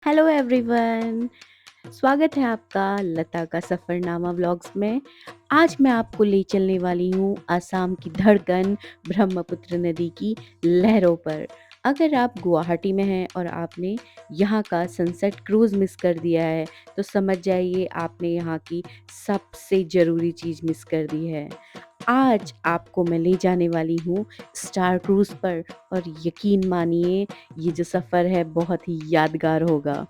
Hello everyone. स्वागत है आपका लता का सफ़रनामा व्लॉग्स में। आज मैं आपको ले चलने वाली हूँ असम की धड़कन ब्रह्मपुत्र नदी की लहरों पर। अगर आप गुवाहाटी में हैं और आपने यहाँ का सनसेट क्रूज़ मिस कर दिया है तो समझ जाइए आपने यहाँ की सबसे ज़रूरी चीज़ मिस कर दी है। आज आपको मैं ले जाने वाली हूँ स्टार क्रूज़ पर और यकीन मानिए ये जो सफ़र है बहुत ही यादगार होगा।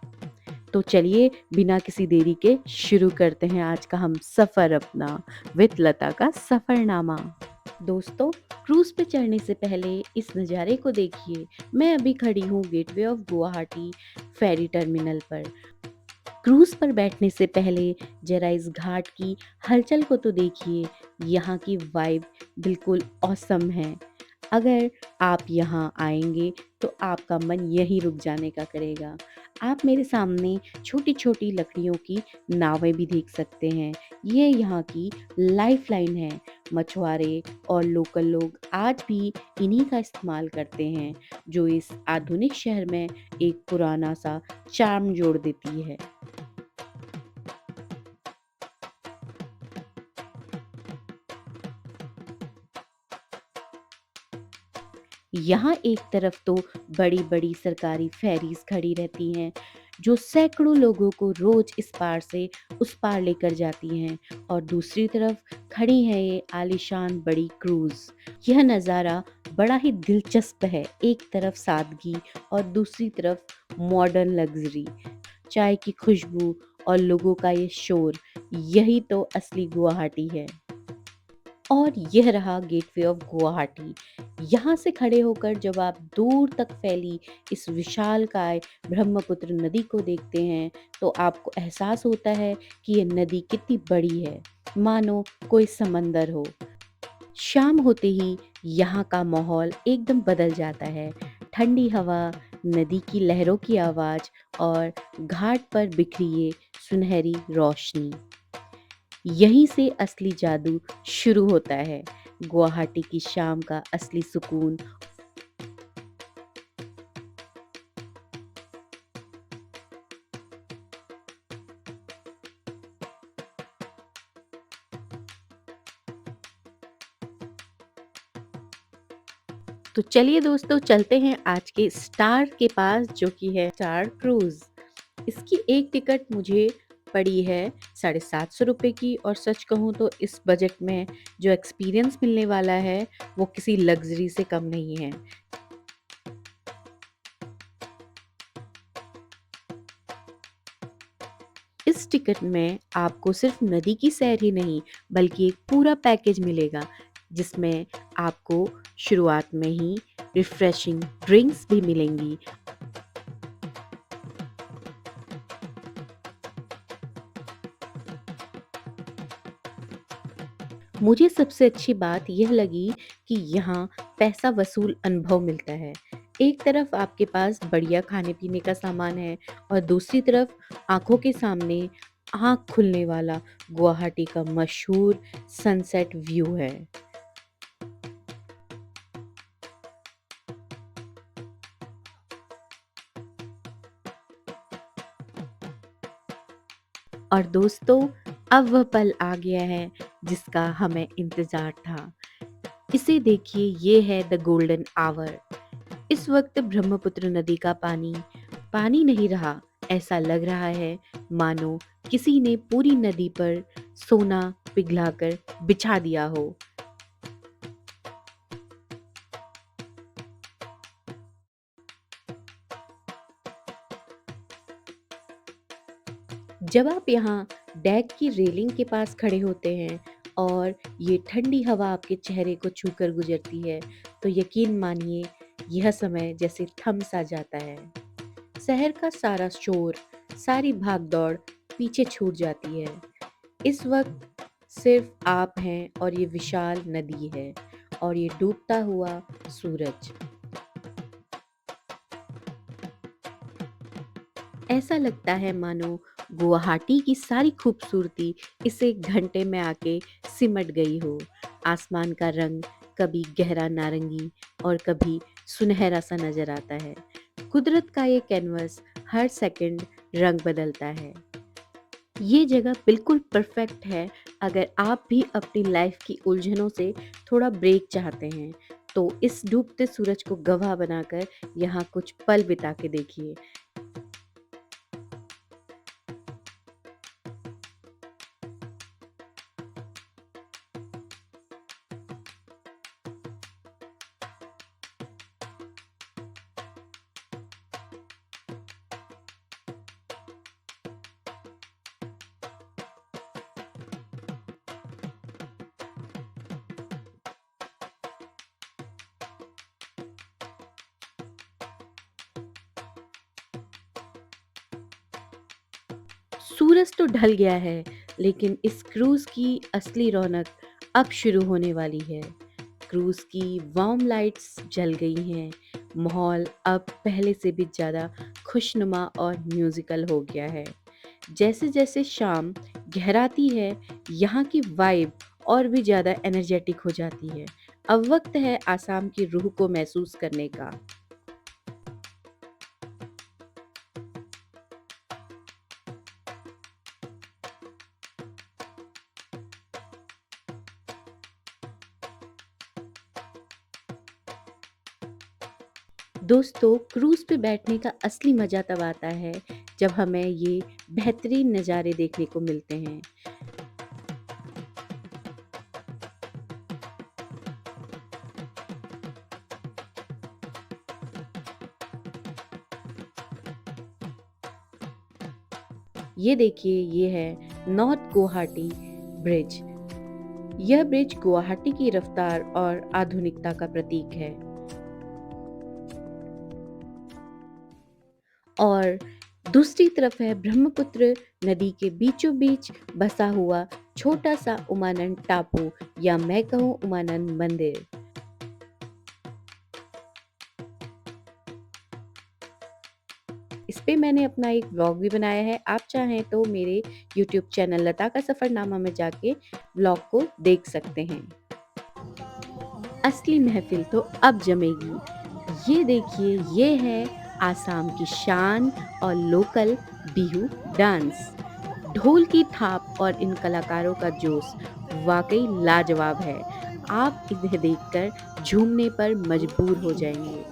तो चलिए बिना किसी देरी के शुरू करते हैं आज का हम सफ़र अपना विद लता का सफ़रनामा। दोस्तों, क्रूज़ पे चढ़ने से पहले इस नज़ारे को देखिए। मैं अभी खड़ी हूँ gateway of Guwahati ferry terminal पर। क्रूज़ पर बैठने से पहले जरा इस घाट की हलचल को तो देखिए। यहाँ की वाइब बिल्कुल ऑसम है। अगर आप यहाँ आएंगे तो आपका मन यहीं रुक जाने का करेगा। आप मेरे सामने छोटी-छोटी लकड़ियों की नावें भी देख सकते हैं। ये यहाँ की लाइफलाइन है। मछुआरे और लोकल लोग आज भी इन्हीं का इस्तेमाल करते हैं, जो इस आधुनिक शहर में एक पुराना सा चार्म जोड़ देती है। यहाँ एक तरफ तो बड़ी-बड़ी सरकारी फेरीज़ खड़ी रहती हैं, जो सैकड़ों लोगों को रोज़ इस पार से उस पार लेकर जाती हैं और दूसरी तरफ खड़ी है ये आलीशान बड़ी क्रूज़। यह नज़ारा बड़ा ही दिलचस्प है। एक तरफ सादगी और दूसरी तरफ मॉडर्न लग्ज़री। चाय की खुशबू और लोगों का ये शोर, यही तो असली गुवाहाटी है। और यह रहा गेटवे ऑफ गुवाहाटी। यहाँ से खड़े होकर जब आप दूर तक फैली इस विशालकाय ब्रह्मपुत्र नदी को देखते हैं तो आपको एहसास होता है कि ये नदी कितनी बड़ी है, मानो कोई समंदर हो। शाम होते ही यहाँ का माहौल एकदम बदल जाता है। ठंडी हवा, नदी की लहरों की आवाज़ और घाट पर बिखरी ये सुनहरी रोशनी, यहीं से असली जादू शुरू होता है। गुवाहाटी की शाम का असली सुकून। तो चलिए दोस्तों चलते हैं आज के स्टार के पास, जो कि है स्टार क्रूज़। इसकी एक टिकट मुझे पड़ी है 750 रुपये की, और सच कहूँ तो इस बजट में जो एक्सपीरियंस मिलने वाला है वो किसी लग्जरी से कम नहीं है। इस टिकट में आपको सिर्फ नदी की सैर ही नहीं बल्कि एक पूरा पैकेज मिलेगा, जिसमें आपको शुरुआत में ही रिफ्रेशिंग ड्रिंक्स भी मिलेंगी। मुझे सबसे अच्छी बात यह लगी कि यहाँ पैसा वसूल अनुभव मिलता है। एक तरफ आपके पास बढ़िया खाने पीने का सामान है और दूसरी तरफ आंखों के सामने आँख खुलने वाला गुवाहाटी का मशहूर सनसेट व्यू है। और दोस्तों, अब वह पल आ गया है जिसका हमें इंतज़ार था। इसे देखिए, ये है द गोल्डन आवर। इस वक्त ब्रह्मपुत्र नदी का पानी पानी नहीं रहा। ऐसा लग रहा है मानो किसी ने पूरी नदी पर सोना पिघलाकर बिछा दिया हो। जब आप यहाँ डेक की रेलिंग के पास खड़े होते हैं और ये ठंडी हवा आपके चेहरे को छूकर गुजरती है तो यकीन मानिए यह समय जैसे थम सा जाता है। शहर का सारा शोर, सारी भागदौड़ पीछे छूट जाती है। इस वक्त सिर्फ आप हैं और ये विशाल नदी है और ये डूबता हुआ सूरज। ऐसा लगता है मानो गुवाहाटी की सारी खूबसूरती इस एक घंटे में आके सिमट गई हो। आसमान का रंग कभी गहरा नारंगी और कभी सुनहरा सा नजर आता है। कुदरत का ये कैनवस हर सेकंड रंग बदलता है। ये जगह बिल्कुल परफेक्ट है अगर आप भी अपनी लाइफ की उलझनों से थोड़ा ब्रेक चाहते हैं, तो इस डूबते सूरज को गवाह बनाकर यहाँ कुछ पल बिता के देखिए। सूरज तो ढल गया है, लेकिन इस क्रूज की असली रौनक अब शुरू होने वाली है। क्रूज की वार्म लाइट्स जल गई हैं। माहौल अब पहले से भी ज़्यादा खुशनुमा और म्यूजिकल हो गया है। जैसे जैसे शाम गहराती है, यहाँ की वाइब और भी ज़्यादा एनर्जेटिक हो जाती है। अब वक्त है आसाम की रूह को महसूस करने का। दोस्तों, क्रूज़ पे बैठने का असली मज़ा तब आता है जब हमें ये बेहतरीन नज़ारे देखने को मिलते हैं। ये देखिए, ये है नॉर्थ गुवाहाटी ब्रिज। यह ब्रिज गुवाहाटी की रफ्तार और आधुनिकता का प्रतीक है। और दूसरी तरफ है ब्रह्मपुत्र नदी के बीचों बीच बसा हुआ छोटा सा उमानंद टापू, या मैं कहूँ उमानंद मंदिर। इस पे मैंने अपना एक व्लॉग भी बनाया है। आप चाहें तो मेरे यूट्यूब चैनल लता का सफ़रनामा में जाके व्लॉग को देख सकते हैं। असली महफिल तो अब जमेगी। ये देखिए, ये है आसाम की शान और लोकल बिहू डांस। ढोल की थाप और इन कलाकारों का जोश वाकई लाजवाब है। आप इन्हें देखकर झूमने पर मजबूर हो जाएंगे।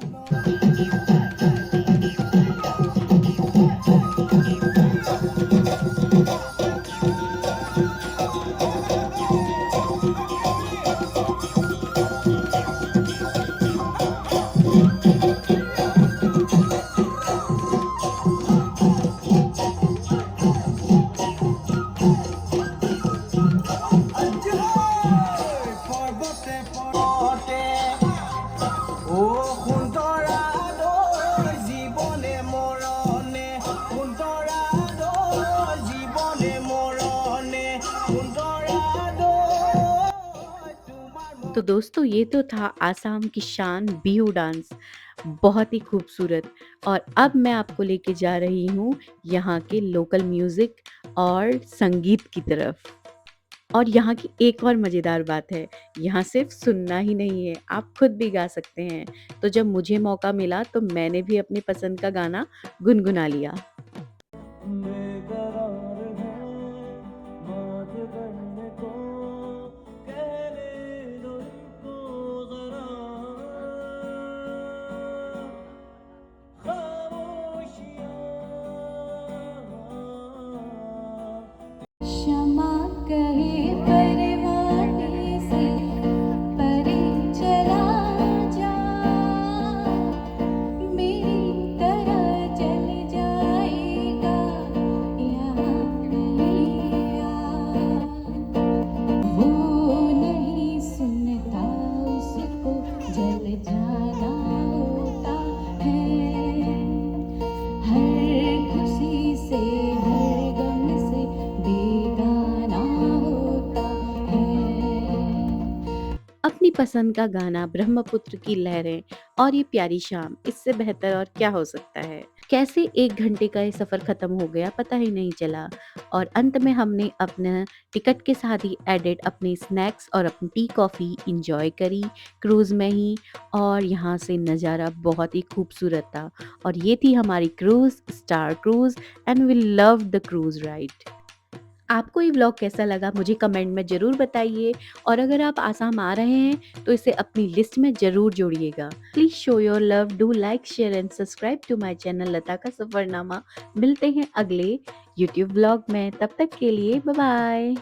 तो दोस्तों, ये तो था आसाम की शान बिहू डांस, बहुत ही खूबसूरत। और अब मैं आपको लेके जा रही हूँ यहाँ के लोकल म्यूज़िक और संगीत की तरफ। और यहाँ की एक और मज़ेदार बात है, यहाँ सिर्फ सुनना ही नहीं है, आप खुद भी गा सकते हैं। तो जब मुझे मौका मिला तो मैंने भी अपनी पसंद का गाना गुनगुना लिया। बेकरार है बात करने को कहने दो इनको जरा खामोशियाँ क्षमा कहे परवाने से परे चला जा, मेरी तरह जल जाएगा यहाँ नहीं आ। वो नहीं सुनता, उसको जल जाना होता है। हर खुशी से हर गम से बेगाना होता है। अपनी पसंद का गाना, ब्रह्मपुत्र की लहरें और ये प्यारी शाम, इससे बेहतर और क्या हो सकता है। कैसे 1 घंटे का ये सफ़र ख़त्म हो गया पता ही नहीं चला और अंत में हमने अपना टिकट के साथ ही एडेड अपने स्नैक्स और अपनी टी कॉफ़ी एंजॉय करी क्रूज़ में ही और यहाँ से नज़ारा बहुत ही खूबसूरत था और ये थी हमारी cruise star cruise and we love the cruise ride. आपको ये व्लॉग कैसा लगा मुझे कमेंट में ज़रूर बताइए और अगर आप आसाम आ रहे हैं तो इसे अपनी लिस्ट में ज़रूर जोड़िएगा। Please show your love, do like, share and subscribe to my channel Lata का सफ़रनामा। मिलते हैं अगले यूट्यूब व्लॉग में, तब तक के लिए बाय बाय।